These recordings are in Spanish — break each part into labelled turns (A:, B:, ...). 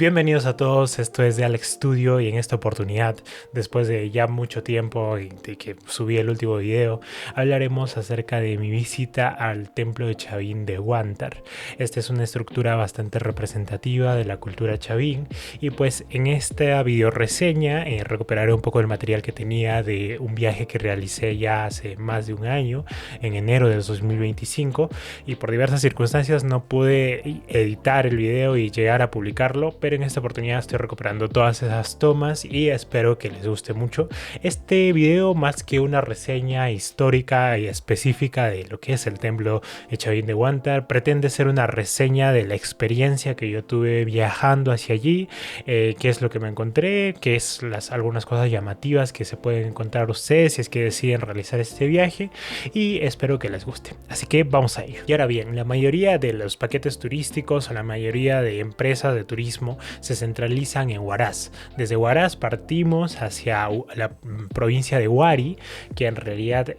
A: Bienvenidos a todos, esto es de Alex Studio y en esta oportunidad, después de ya mucho tiempo y de que subí el último video, hablaremos acerca de mi visita al templo de Chavín de Huántar. Esta es una estructura bastante representativa de la cultura chavín y pues en esta video reseña recuperaré un poco el material que tenía de un viaje que realicé ya hace más de un año, en enero del 2025, y por diversas circunstancias no pude editar el video y llegar a publicarlo, pero en esta oportunidad estoy recuperando todas esas tomas y espero que les guste mucho. Este video, más que una reseña histórica y específica de lo que es el templo de Chavín de Huántar, pretende ser una reseña de la experiencia que yo tuve viajando hacia allí, qué es lo que me encontré, qué es algunas cosas llamativas que se pueden encontrar ustedes si es que deciden realizar este viaje, y espero que les guste. Así que vamos a ir. Y ahora bien, la mayoría de los paquetes turísticos o la mayoría de empresas de turismo se centralizan en Huaraz. Desde Huaraz partimos hacia la provincia de Huari, que en realidad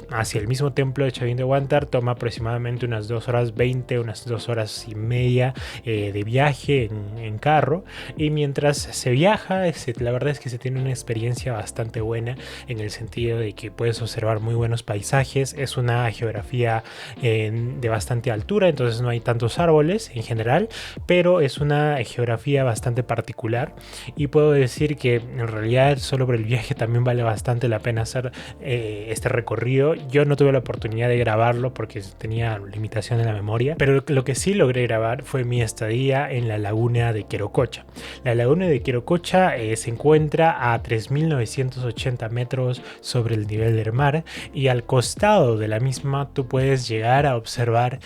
A: hacia el mismo templo de Chavín de Huántar toma aproximadamente unas 2 horas 20, unas 2 horas y media de viaje en carro. Y mientras se viaja, la verdad es que se tiene una experiencia bastante buena, en el sentido de que puedes observar muy buenos paisajes. Es una geografía de bastante altura, entonces no hay tantos árboles en general, pero es una geografía bastante particular, y puedo decir que en realidad solo por el viaje también vale bastante la pena hacer este recorrido. Yo no tuve la oportunidad de grabarlo porque tenía limitación en la memoria, pero lo que sí logré grabar fue mi estadía en la laguna de Querococha. La laguna de Querococha se encuentra a 3.980 metros sobre el nivel del mar, y al costado de la misma tú puedes llegar a observar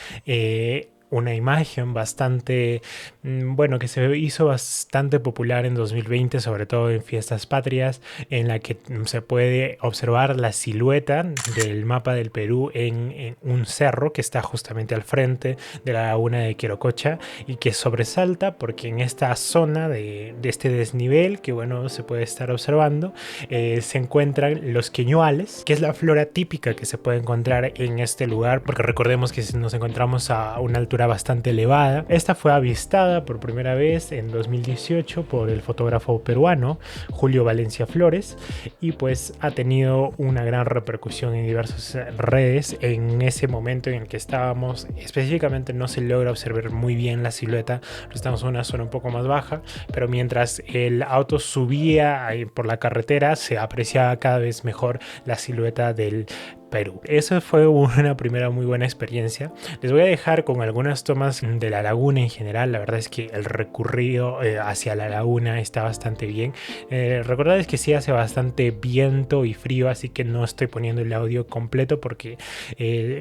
A: una imagen bastante, bueno, que se hizo bastante popular en 2020, sobre todo en fiestas patrias, en la que se puede observar la silueta del mapa del Perú en un cerro que está justamente al frente de la laguna de Querococha, y que sobresalta porque en esta zona de este desnivel que, bueno, se puede estar observando, se encuentran los queñuales, que es la flora típica que se puede encontrar en este lugar, porque recordemos que nos encontramos a una altura bastante elevada. Esta fue avistada por primera vez en 2018 por el fotógrafo peruano Julio Valencia Flores, y pues ha tenido una gran repercusión en diversas redes. En ese momento en el que estábamos específicamente no se logra observar muy bien la silueta, estamos en una zona un poco más baja, pero mientras el auto subía por la carretera se apreciaba cada vez mejor la silueta del Perú. Eso fue una primera muy buena experiencia. Les voy a dejar con algunas tomas de la laguna en general. La verdad es que el recorrido hacia la laguna está bastante bien. Recordad que sí hace bastante viento y frío, así que no estoy poniendo el audio completo porque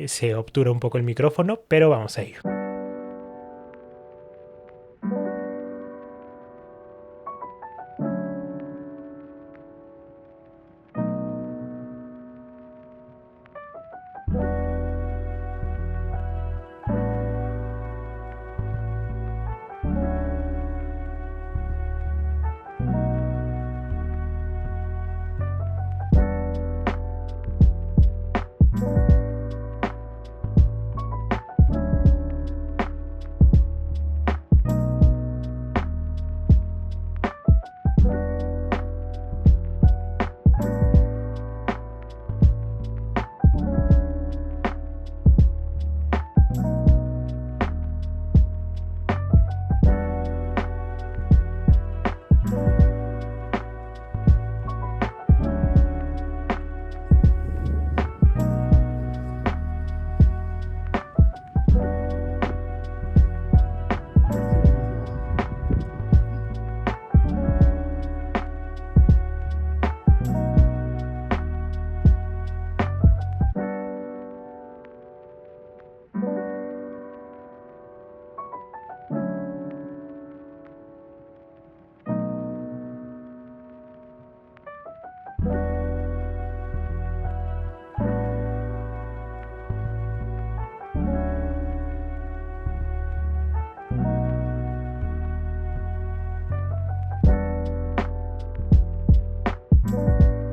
A: se obtura un poco el micrófono, pero vamos a ir.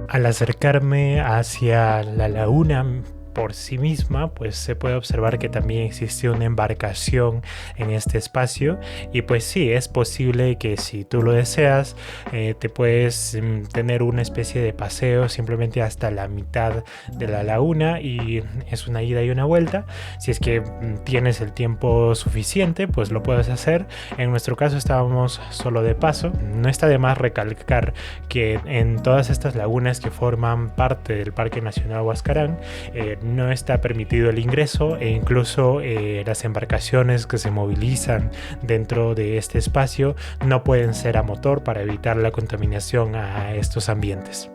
A: Al acercarme hacia la laguna por sí misma, pues se puede observar que también existe una embarcación en este espacio y pues sí, es posible que si tú lo deseas, te puedes tener una especie de paseo simplemente hasta la mitad de la laguna y es una ida y una vuelta. Si es que tienes el tiempo suficiente, pues lo puedes hacer. En nuestro caso estábamos solo de paso. No está de más recalcar que en todas estas lagunas que forman parte del Parque Nacional Huascarán no está permitido el ingreso e incluso las embarcaciones que se movilizan dentro de este espacio no pueden ser a motor para evitar la contaminación a estos ambientes.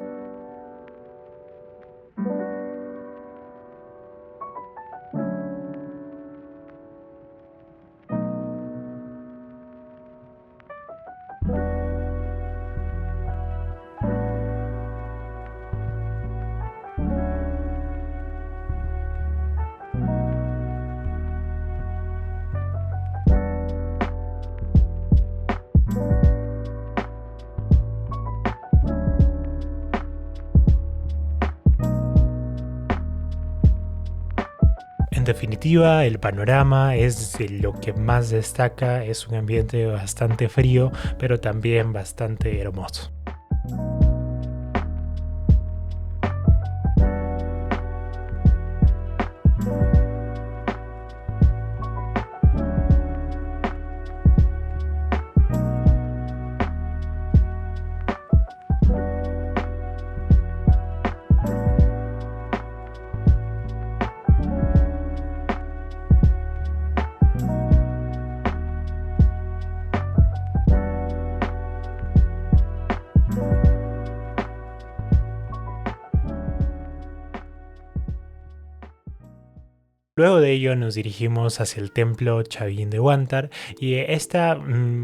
A: En definitiva, el panorama es lo que más destaca, es un ambiente bastante frío, pero también bastante hermoso. Luego de ello nos dirigimos hacia el templo Chavín de Huántar y esta,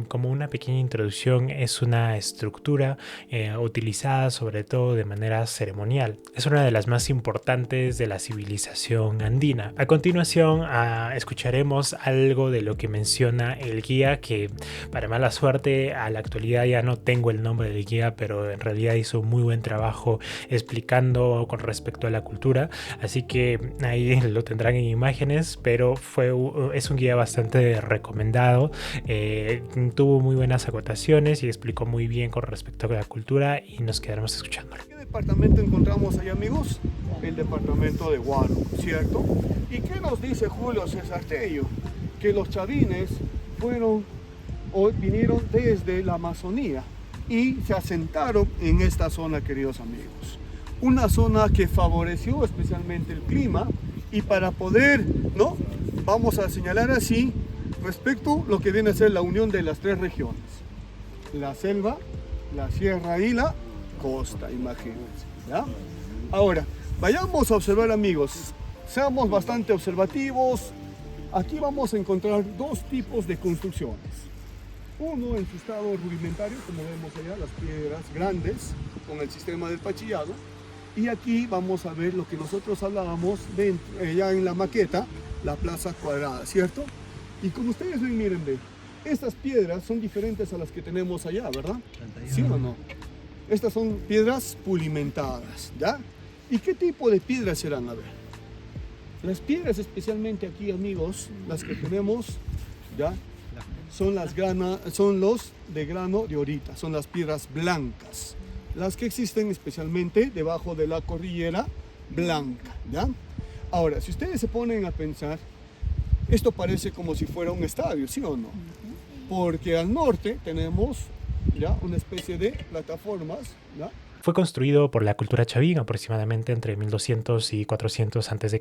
A: como una pequeña introducción, es una estructura utilizada sobre todo de manera ceremonial. Es una de las más importantes de la civilización andina. A continuación escucharemos algo de lo que menciona el guía, que para mala suerte a la actualidad ya no tengo el nombre del guía, pero en realidad hizo un muy buen trabajo explicando con respecto a la cultura, así que ahí lo tendrán en imágenes, pero es un guía bastante recomendado. Tuvo muy buenas acotaciones y explicó muy bien con respecto a la cultura y nos quedaremos escuchándolo.
B: ¿Qué departamento encontramos ahí, amigos? El departamento de Huánuco, ¿cierto? ¿Y qué nos dice Julio César Tello? Que los chavines vinieron desde la Amazonía y se asentaron en esta zona, queridos amigos. Una zona que favoreció especialmente el clima y para poder, ¿no? Vamos a señalar así, respecto a lo que viene a ser la unión de las tres regiones. La selva, la sierra y la costa, imagínense, ¿ya? Ahora, vayamos a observar, amigos, seamos bastante observativos. Aquí vamos a encontrar dos tipos de construcciones. Uno en su estado rudimentario, como vemos allá, las piedras grandes con el sistema del pachillado. Y aquí vamos a ver lo que nosotros hablábamos ya en la maqueta, la plaza cuadrada, ¿cierto? Y como ustedes ven, miren, estas piedras son diferentes a las que tenemos allá, ¿verdad? 31. ¿Sí o no? Estas son piedras pulimentadas, ¿ya? ¿Y qué tipo de piedras serán? A ver. Las piedras, especialmente aquí, amigos, las que tenemos, ¿ya? Son los de grano de orita, son las piedras blancas. Las que existen especialmente debajo de la cordillera blanca, ¿ya? Ahora, si ustedes se ponen a pensar, esto parece como si fuera un estadio, ¿sí o no? Porque al norte tenemos ya una especie de plataformas, ¿ya?
A: Fue construido por la cultura chavín aproximadamente entre 1200 y 400 a.C.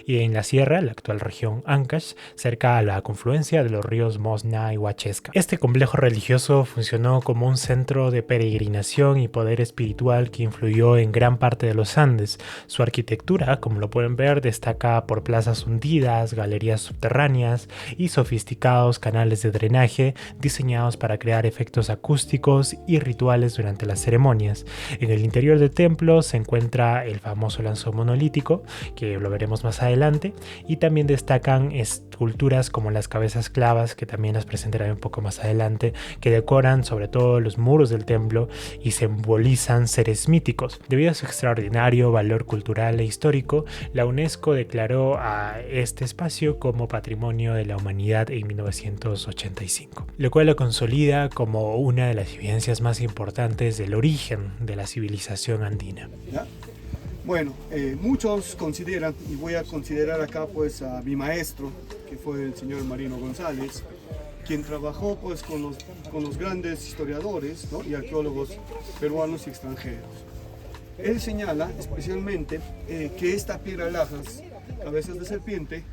A: y en la sierra, la actual región Ancash, cerca a la confluencia de los ríos Mosna y Huachesca. Este complejo religioso funcionó como un centro de peregrinación y poder espiritual que influyó en gran parte de los Andes. Su arquitectura, como lo pueden ver, destaca por plazas hundidas, galerías subterráneas y sofisticados canales de drenaje diseñados para crear efectos acústicos y rituales durante las ceremonias. En el interior del templo se encuentra el famoso lanzón monolítico, que lo veremos más adelante, y también destacan esculturas como las cabezas clavas, que también las presentaré un poco más adelante, que decoran sobre todo los muros del templo y simbolizan seres míticos. Debido a su extraordinario valor cultural e histórico, la UNESCO declaró a este espacio como Patrimonio de la Humanidad en 1985, lo cual lo consolida como una de las evidencias más importantes del origen de la civilización andina.
B: ¿Ya? Bueno, muchos consideran, y voy a considerar acá pues a mi maestro, que fue el señor Marino González, quien trabajó pues con los grandes historiadores, ¿no?, y arqueólogos peruanos y extranjeros. Él señala especialmente que esta piedra lajas, cabezas de serpiente,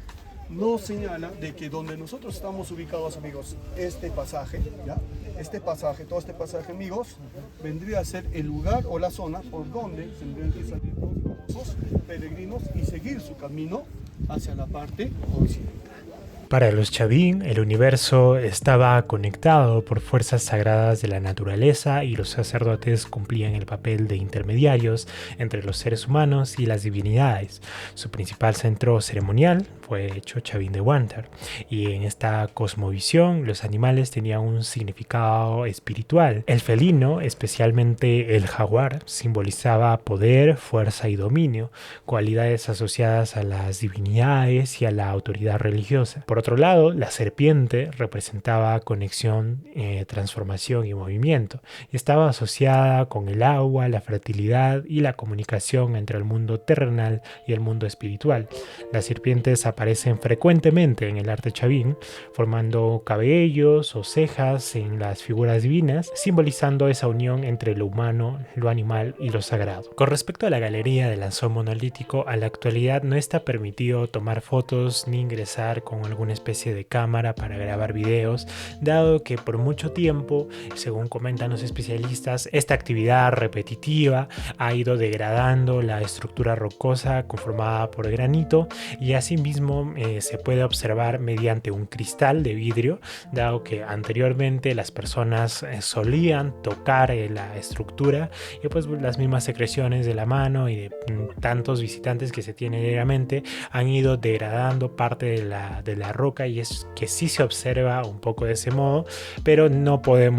B: nos señala de que donde nosotros estamos ubicados, amigos, este pasaje, ¿ya? Todo este pasaje, amigos, vendría a ser el lugar o la zona por donde tendrían que salir los peregrinos y seguir su camino hacia la parte occidental.
A: Para los Chavín, el universo estaba conectado por fuerzas sagradas de la naturaleza y los sacerdotes cumplían el papel de intermediarios entre los seres humanos y las divinidades. Su principal centro ceremonial fue hecho Chavín de Huántar, y en esta cosmovisión los animales tenían un significado espiritual. El felino, especialmente el jaguar, simbolizaba poder, fuerza y dominio, cualidades asociadas a las divinidades y a la autoridad religiosa. Por otro lado, la serpiente representaba conexión, transformación y movimiento, y estaba asociada con el agua, la fertilidad y la comunicación entre el mundo terrenal y el mundo espiritual. Las serpientes aparecen frecuentemente en el arte chavín, formando cabellos o cejas en las figuras divinas, simbolizando esa unión entre lo humano, lo animal y lo sagrado. Con respecto a la galería del lanzón monolítico, a la actualidad no está permitido tomar fotos ni ingresar con alguna especie de cámara para grabar videos, dado que por mucho tiempo, según comentan los especialistas, esta actividad repetitiva ha ido degradando la estructura rocosa conformada por granito, y asimismo se puede observar mediante un cristal de vidrio, dado que anteriormente las personas solían tocar la estructura, y pues las mismas secreciones de la mano y de tantos visitantes que se tienen diariamente han ido degradando parte de la roca, y es que sí se observa un poco de ese modo, pero no puedo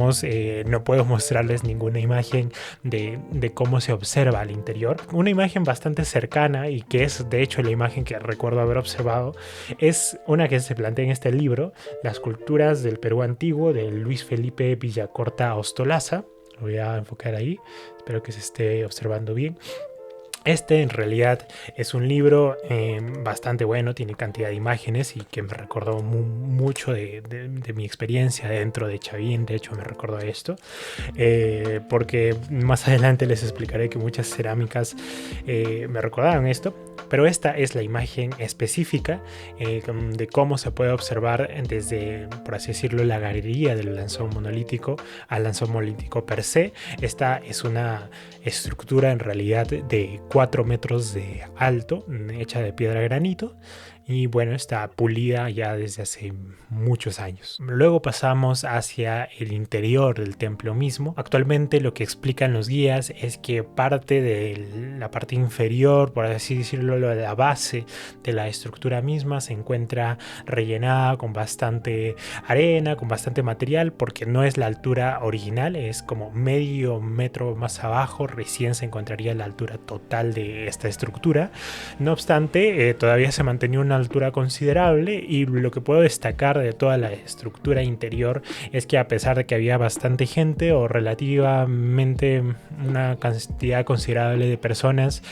A: mostrarles ninguna imagen de cómo se observa al interior. Una imagen bastante cercana, y que es de hecho la imagen que recuerdo haber observado, es una que se plantea en este libro, Las culturas del Perú antiguo, de Luis Felipe Villacorta Ostolaza. Lo voy a enfocar ahí, espero que se esté observando bien. Este en realidad es un libro bastante bueno, tiene cantidad de imágenes y que me recordó mucho de mi experiencia dentro de Chavín. De hecho me recordó esto, porque más adelante les explicaré que muchas cerámicas me recordaron esto, pero esta es la imagen específica de cómo se puede observar desde, por así decirlo, la galería del lanzón monolítico al lanzón monolítico per se. Esta es una estructura en realidad de 4 metros de alto, hecha de piedra granito, y bueno, está pulida ya desde hace muchos años. Luego pasamos hacia el interior del templo mismo. Actualmente lo que explican los guías es que parte de la parte inferior, por así decirlo, la base de la estructura misma se encuentra rellenada con bastante arena, con bastante material, porque no es la altura original, es como medio metro más abajo recién se encontraría la altura total de esta estructura. No obstante, todavía se mantenía una altura considerable, y lo que puedo destacar de toda la estructura interior es que a pesar de que había bastante gente, o relativamente una cantidad considerable de personas,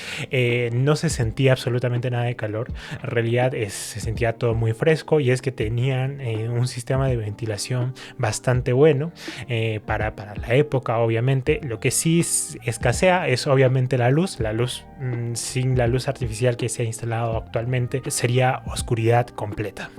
A: no se sentía absolutamente nada de calor. En realidad se sentía todo muy fresco, y es que tenían un sistema de ventilación bastante bueno para la época. Obviamente lo que sí escasea es obviamente la luz. Sin la luz artificial que se ha instalado actualmente sería oscuridad completa.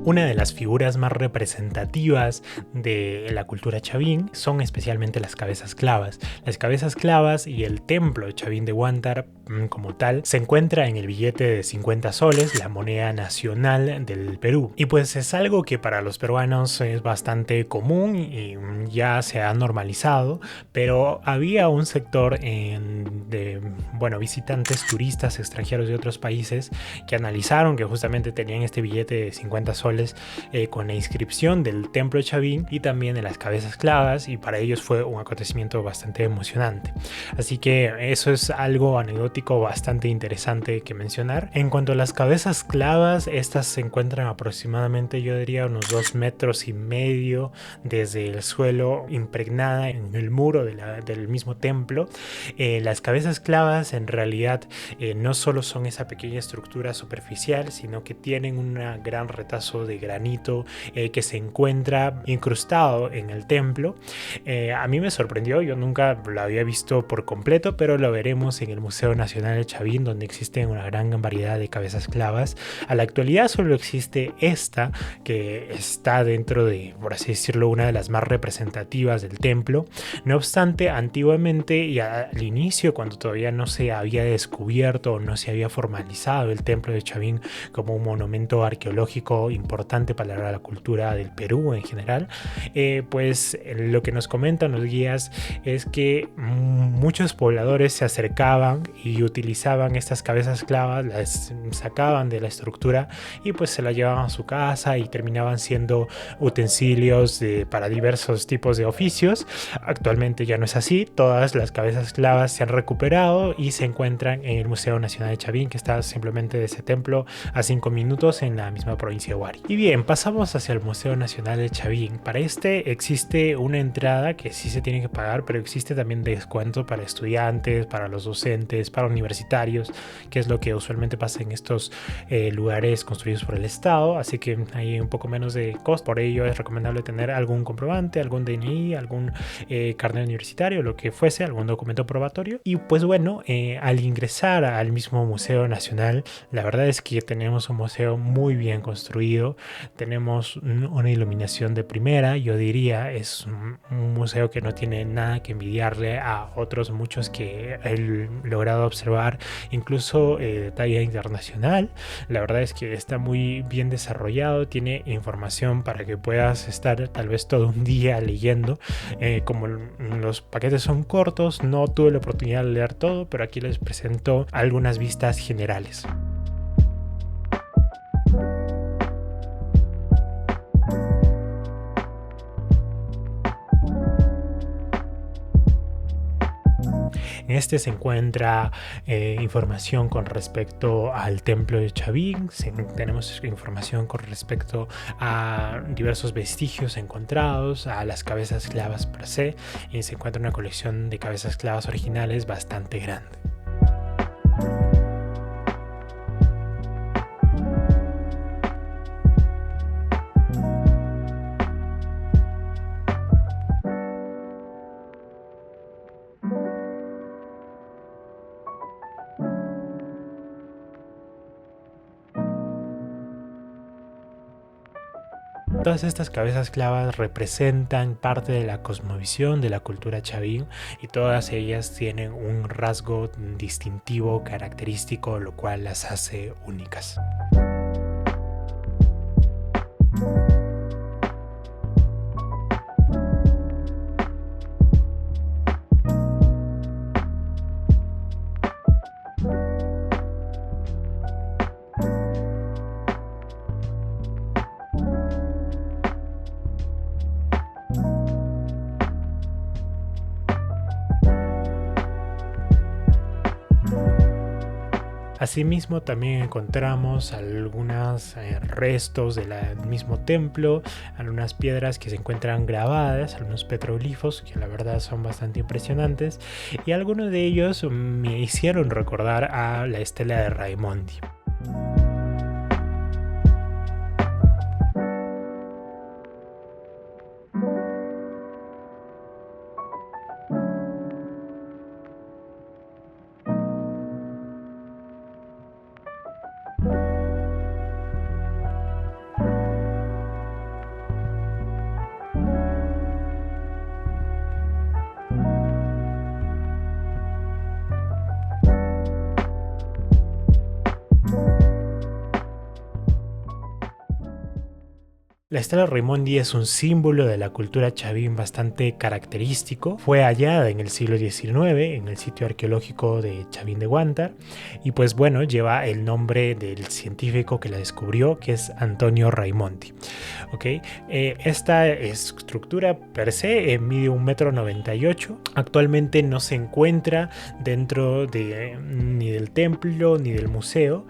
A: Una de las figuras más representativas de la cultura chavín son especialmente las cabezas clavas. Las cabezas clavas y el templo de Chavín de Huántar como tal se encuentra en el billete de 50 soles, la moneda nacional del Perú. Y pues es algo que para los peruanos es bastante común y ya se ha normalizado, pero había un sector de visitantes, turistas extranjeros de otros países que analizaron que justamente tenían este billete de 50 soles con la inscripción del templo de Chavín y también de las cabezas clavas, y para ellos fue un acontecimiento bastante emocionante. Así que eso es algo anecdótico bastante interesante que mencionar. En cuanto a las cabezas clavas, estas se encuentran aproximadamente, yo diría, unos 2,5 metros desde el suelo, impregnada en el muro del mismo templo. Las cabezas clavas en realidad no solo son esa pequeña estructura superficial, sino que tienen un gran retazo de granito que se encuentra incrustado en el templo. A mí me sorprendió, yo nunca lo había visto por completo, pero lo veremos en el Museo Nacional de Chavín, donde existen una gran variedad de cabezas clavas. A la actualidad solo existe esta, que está dentro de, por así decirlo, una de las más representativas del templo. No obstante, antiguamente y al inicio, cuando todavía no se había descubierto o no se había formalizado el templo de Chavín como un monumento arqueológico importante para la cultura del Perú en general, pues lo que nos comentan los guías es que muchos pobladores se acercaban y utilizaban estas cabezas clavas, las sacaban de la estructura y pues se las llevaban a su casa y terminaban siendo utensilios para diversos tipos de oficios. Actualmente ya no es así, todas las cabezas clavas se han recuperado y se encuentran en el Museo Nacional de Chavín, que está simplemente de ese templo a 5 minutos en la misma provincia de Huari. Y bien, pasamos hacia el Museo Nacional de Chavín. Para este existe una entrada que sí se tiene que pagar, pero existe también descuento para estudiantes, para los docentes, para universitarios, que es lo que usualmente pasa en estos lugares construidos por el Estado, así que hay un poco menos de costo. Por ello es recomendable tener algún comprobante, algún DNI, algún carnet universitario, lo que fuese, algún documento probatorio. Y pues bueno, al ingresar al mismo Museo Nacional, la verdad es que tenemos un museo muy bien construido, tenemos una iluminación de primera, yo diría, es un museo que no tiene nada que envidiarle a otros muchos que he logrado observar, incluso de talla internacional. La verdad es que está muy bien desarrollado, tiene información para que puedas estar tal vez todo un día leyendo. Como los paquetes son cortos, no tuve la oportunidad de leer todo, pero aquí les presento algunas vistas generales. En este se encuentra información con respecto al templo de Chavín, tenemos información con respecto a diversos vestigios encontrados, a las cabezas clavas per se, y se encuentra una colección de cabezas clavas originales bastante grande. Todas estas cabezas clavas representan parte de la cosmovisión de la cultura chavín y todas ellas tienen un rasgo distintivo, característico, lo cual las hace únicas. Asimismo, también encontramos algunos restos del mismo templo, algunas piedras que se encuentran grabadas, algunos petroglifos que la verdad son bastante impresionantes, y algunos de ellos me hicieron recordar a la estela de Raimondi. La estela Raimondi es un símbolo de la cultura chavín bastante característico. Fue hallada en el siglo XIX en el sitio arqueológico de Chavín de Huántar y pues bueno, lleva el nombre del científico que la descubrió, que es Antonio Raimondi. ¿Okay? Esta estructura per se mide 1,98 m. Actualmente no se encuentra dentro ni del templo ni del museo.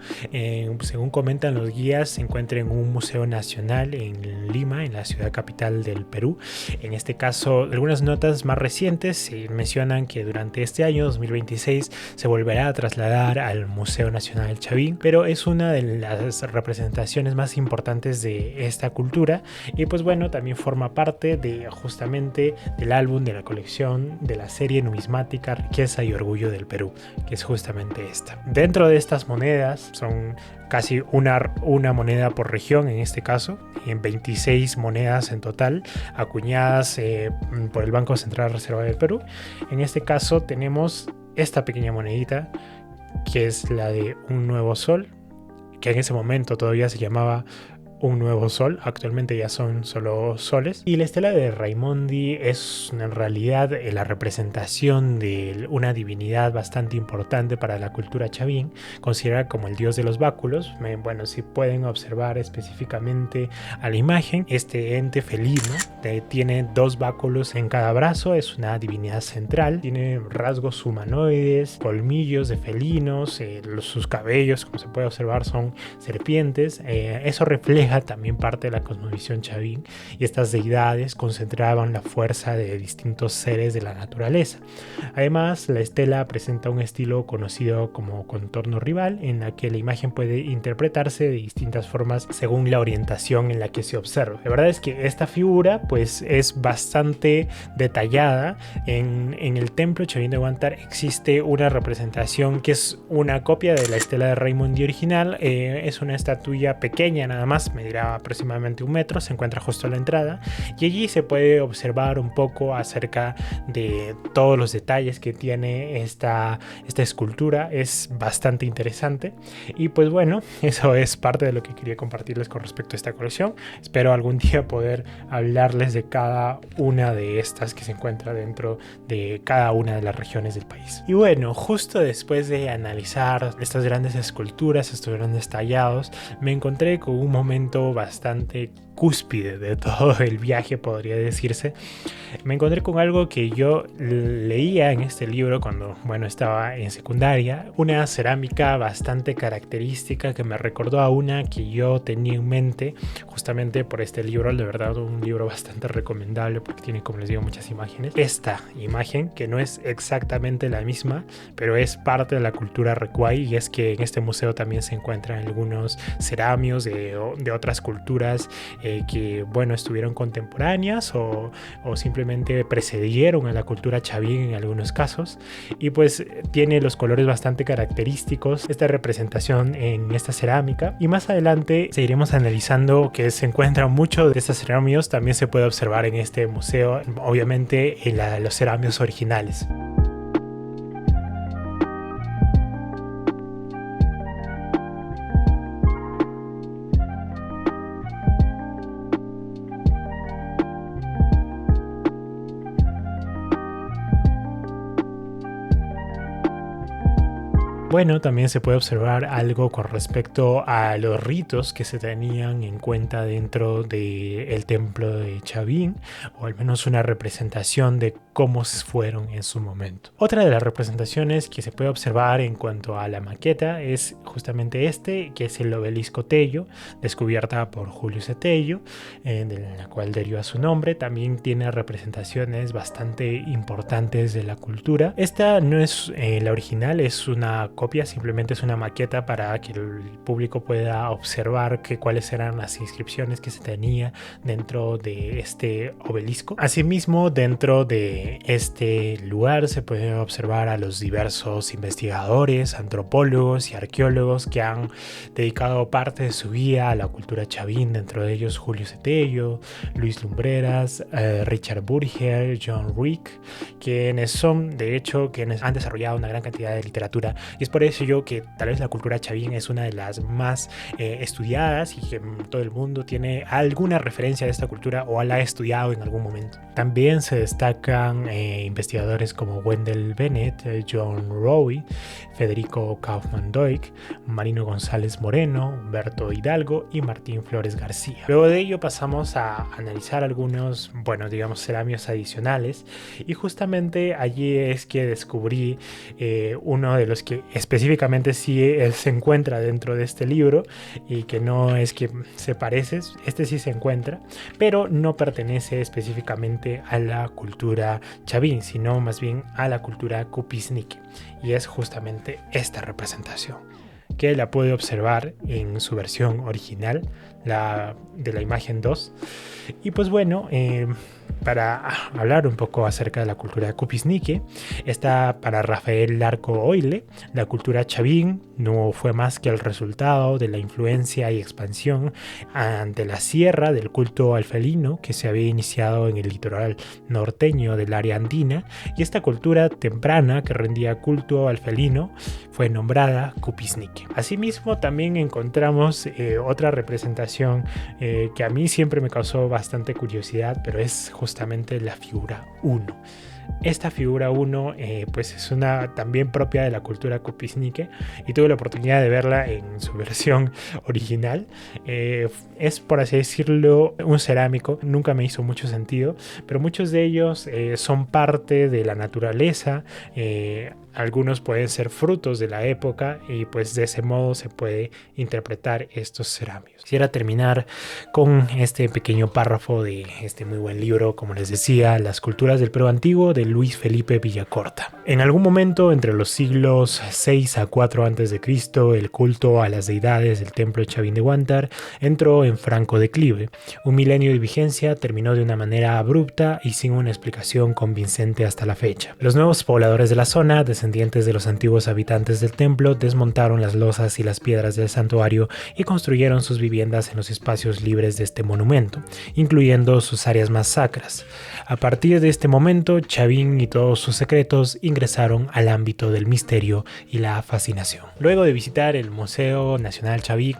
A: Según comentan los guías, se encuentra en un museo nacional en Lima, en la ciudad capital del Perú. En este caso, algunas notas más recientes mencionan que durante este año 2026 se volverá a trasladar al Museo Nacional Chavín, pero es una de las representaciones más importantes de esta cultura y pues bueno, también forma parte de justamente del álbum de la colección de la serie numismática Riqueza y Orgullo del Perú, que es justamente esta. Dentro de estas monedas son casi una moneda por región en este caso, en 26 monedas en total acuñadas por el Banco Central Reserva del Perú. En este caso tenemos esta pequeña monedita que es la de un nuevo sol, que en ese momento todavía se llamaba un nuevo sol, actualmente ya son solo soles. Y la estela de Raimondi es en realidad la representación de una divinidad bastante importante para la cultura chavín, considerada como el dios de los báculos. Bueno, si pueden observar específicamente a la imagen, este ente felino tiene 2 báculos en cada brazo, es una divinidad central, tiene rasgos humanoides, colmillos de felinos, sus cabellos, como se puede observar, son serpientes. Eso refleja también parte de la cosmovisión chavín, y estas deidades concentraban la fuerza de distintos seres de la naturaleza. Además, la estela presenta un estilo conocido como contorno rival, en la que la imagen puede interpretarse de distintas formas según la orientación en la que se observa. La verdad es que esta figura pues es bastante detallada. En el templo Chavín de Huántar existe una representación que es una copia de la estela de Raimondi original. Es una estatuilla pequeña nada más, medirá aproximadamente 1 metro, se encuentra justo a la entrada y allí se puede observar un poco acerca de todos los detalles que tiene esta escultura. Es bastante interesante y pues bueno, eso es parte de lo que quería compartirles con respecto a esta colección. Espero algún día poder hablarles de cada una de estas que se encuentra dentro de cada una de las regiones del país. Y bueno, justo después de analizar estas grandes esculturas, estos grandes tallados, me encontré con un momento bastante cúspide de todo el viaje, podría decirse. Me encontré con algo que yo leía en este libro cuando, bueno, estaba en secundaria, una cerámica bastante característica que me recordó a una que yo tenía en mente justamente por este libro. De verdad, un libro bastante recomendable porque tiene, como les digo, muchas imágenes. Esta imagen, que no es exactamente la misma, pero es parte de la cultura recuay, y es que en este museo también se encuentran algunos ceramios de otras culturas que, bueno, estuvieron contemporáneas o simplemente precedieron a la cultura chavín en algunos casos, y pues tiene los colores bastante característicos esta representación en esta cerámica. Y más adelante seguiremos analizando que se encuentran muchos de estos ceramios, también se puede observar en este museo, obviamente en los ceramios originales. Bueno, también se puede observar algo con respecto a los ritos que se tenían en cuenta dentro del templo de Chavín, o al menos una representación de cómo fueron en su momento. Otra de las representaciones que se puede observar en cuanto a la maqueta es justamente que es el obelisco Tello, descubierta por Julio C. Tello, de la cual deriva su nombre. También tiene representaciones bastante importantes de la cultura. Esta no es la original, es una copia, simplemente es una maqueta para que el público pueda observar cuáles eran las inscripciones que se tenía dentro de este obelisco. Asimismo, dentro de este lugar se puede observar a los diversos investigadores, antropólogos y arqueólogos que han dedicado parte de su vida a la cultura chavín, dentro de ellos Julio Cetello, Luis Lumbreras, Richard Burger, John Rick, quienes son de hecho quienes han desarrollado una gran cantidad de literatura, y es por eso que tal vez la cultura chavín es una de las más estudiadas y que todo el mundo tiene alguna referencia de esta cultura o la ha estudiado en algún momento. También se destacan investigadores como Wendell Bennett, John Rowe, Federico Kaufmann-Doig, Marino González Moreno, Humberto Hidalgo y Martín Flores García. Luego de ello pasamos a analizar algunos, ceramios adicionales, y justamente allí es que descubrí uno de los que específicamente sí se encuentra dentro de este libro, y que no es que se parece, este sí se encuentra, pero no pertenece específicamente a la cultura chavín, sino más bien a la cultura Cupisnique, y es justamente esta representación, que la puede observar en su versión original, la de la imagen 2. Y pues bueno, para hablar un poco acerca de la cultura Cupisnique, está para Rafael Larco Oile. La cultura chavín no fue más que el resultado de la influencia y expansión ante la sierra del culto al felino que se había iniciado en el litoral norteño del área andina, y esta cultura temprana que rendía culto al felino fue nombrada Cupisnique. Asimismo también encontramos otra representación que a mí siempre me causó bastante curiosidad, pero es justamente la figura 1. Esta figura 1 pues es una también propia de la cultura Cupisnique, y tuve la oportunidad de verla en su versión original. Es, por así decirlo, un cerámico. Nunca me hizo mucho sentido, pero muchos de ellos son parte de la naturaleza. Algunos pueden ser frutos de la época, y pues de ese modo se puede interpretar estos cerámicos. Quisiera terminar con este pequeño párrafo de este muy buen libro, como les decía, Las culturas del Perú Antiguo, de Luis Felipe Villacorta. En algún momento entre los siglos 6 a 4 a.C., el culto a las deidades del templo chavín de Huántar entró en franco declive. Un milenio de vigencia terminó de una manera abrupta y sin una explicación convincente hasta la fecha. Los nuevos pobladores de la zona, descendientes de los antiguos habitantes del templo, desmontaron las losas y las piedras del santuario y construyeron sus viviendas en los espacios libres de este monumento, incluyendo sus áreas más sacras. A partir de este momento, Chavín y todos sus secretos ingresaron al ámbito del misterio y la fascinación. Luego de visitar el Museo Nacional Chavín,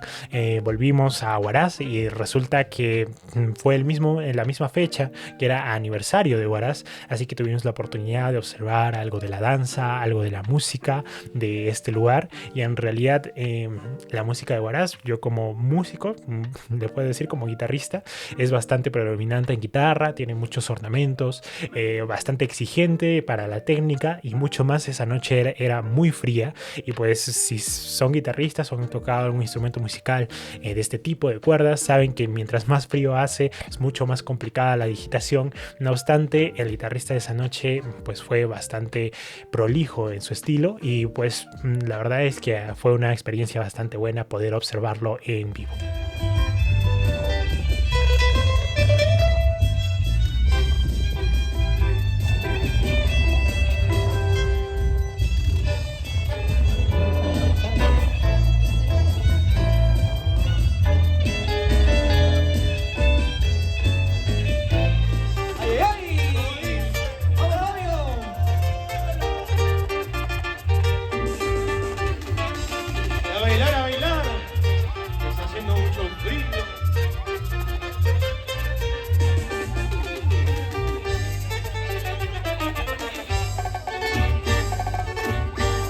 A: volvimos a Huaraz, y resulta que fue la misma fecha que era aniversario de Huaraz, así que tuvimos la oportunidad de observar algo de la danza, algo de la música de este lugar. Y en realidad la música de Huaraz, yo como músico, le puedo decir como guitarrista, es bastante predominante en guitarra, tiene muchos ornamentos, bastante exigente para la técnica, y mucho más. Esa noche era muy fría, y pues si son guitarristas o han tocado algún instrumento musical de este tipo de cuerdas, saben que mientras más frío hace es mucho más complicada la digitación. No obstante, el guitarrista de esa noche pues fue bastante prolijo en su estilo, y pues la verdad es que fue una experiencia bastante buena poder observarlo en vivo.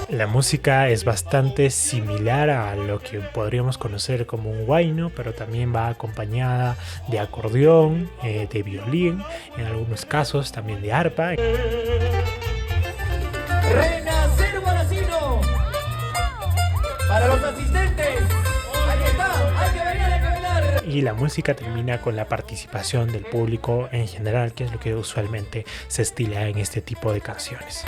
A: La música es bastante similar a lo que podríamos conocer como un huayno, pero también va acompañada de acordeón, de violín, en algunos casos también de arpa.
C: Renacer Guaracino. Para los asistentes, ahí está, hay que venir a caminar.
A: Y la música termina con la participación del público en general, que es lo que usualmente se estila en este tipo de canciones.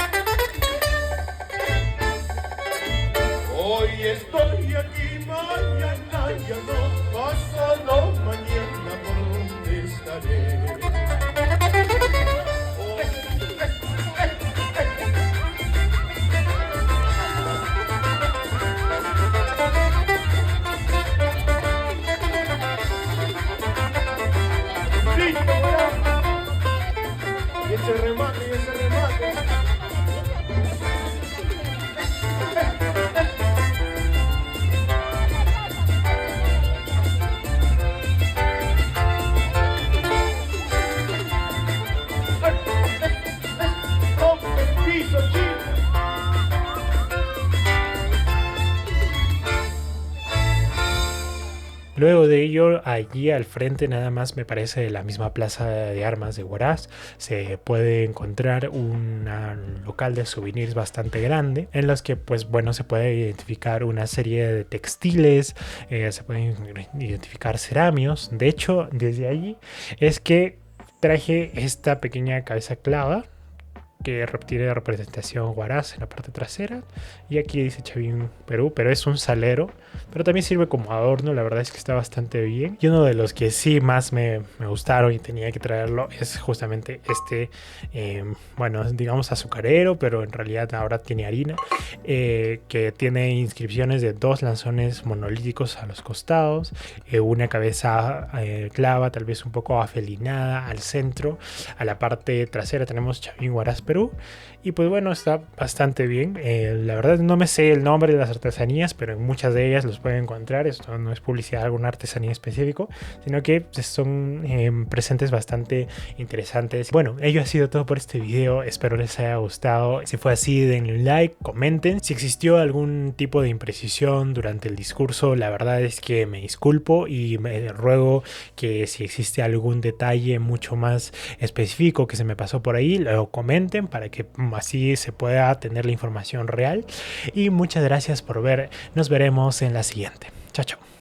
C: Hoy estoy aquí, mañana ya no, pasado mañana por donde estaré. Hoy
A: Luego de ello, allí al frente, nada más me parece de la misma plaza de armas de Huaraz, se puede encontrar un local de souvenirs bastante grande en los que pues bueno se puede identificar una serie de textiles, se pueden identificar ceramios. De hecho, desde allí es que traje esta pequeña cabeza clava que tiene representación Huaraz en la parte trasera, y aquí dice Chavín Perú, pero es un salero, pero también sirve como adorno. La verdad es que está bastante bien, y uno de los que sí más me gustaron y tenía que traerlo es justamente este, bueno, digamos azucarero, pero en realidad ahora tiene harina, que tiene inscripciones de 2 lanzones monolíticos a los costados, una cabeza clava tal vez un poco afelinada al centro. A la parte trasera tenemos Chavín Huaraz Perú, y pues bueno, está bastante bien. La verdad no me sé el nombre de las artesanías, pero en muchas de ellas los pueden encontrar. Esto no es publicidad de alguna artesanía específico, sino que son presentes bastante interesantes. Bueno, ello ha sido todo por este video, espero les haya gustado. Si fue así, denle un like, comenten. Si existió algún tipo de imprecisión durante el discurso, la verdad es que me disculpo, y me ruego que si existe algún detalle mucho más específico que se me pasó por ahí, lo comenten para que así se pueda tener la información real. Y muchas gracias por ver. Nos veremos en la siguiente. Chao, chao.